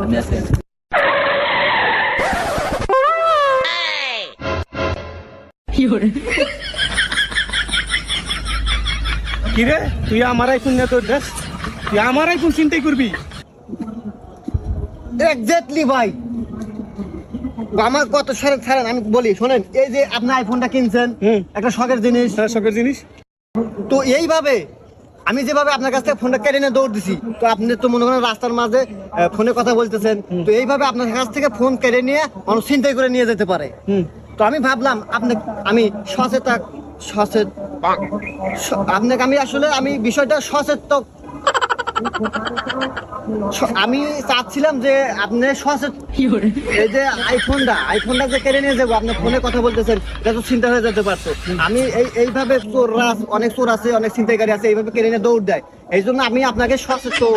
আমি আছি। কিরে তুই আমার আইফোন নিয়ে তোর দেশ, তুই আমার আইফোন চিন্তাই করবি? এক্স্যাক্টলি ভাই, আমার কত ছাড়েন আমি বলি শোনেন, এই যে আপনি আইফোনটা কিনছেন একটা শখের জিনিস, শখের জিনিস। তো এইভাবে আমি যেভাবে আপনার কাছ থেকে ফোনটা কেড়ে নিয়ে দৌড় দিছি, তো আপনি তো মনে করেন রাস্তার মাঝে ফোনে কথা বলতেছেন, তো এইভাবে আপনার কাছ থেকে ফোন কেড়ে নিয়ে মানুষ চিন্তাই করে নিয়ে যেতে পারে। তো আমি ভাবলাম আমি আপনাকে আমি আসলে আমি বিষয়টা সচেতন, আমি চাচ্ছিলাম যে আপনি এই যে আইফোনটা যে কেড়ে নিয়ে যাবো, আপনি ফোনে কথা বলতেছেন, এটা তো চিন্তা হয়ে যেতে পারতো। আমি এইভাবে অনেক চোর আছে, অনেক চিন্তাকারী আছে, এইভাবে কেড়ে নিয়ে দৌড় দেয়। এই জন্য আমি আপনাকে সচেতন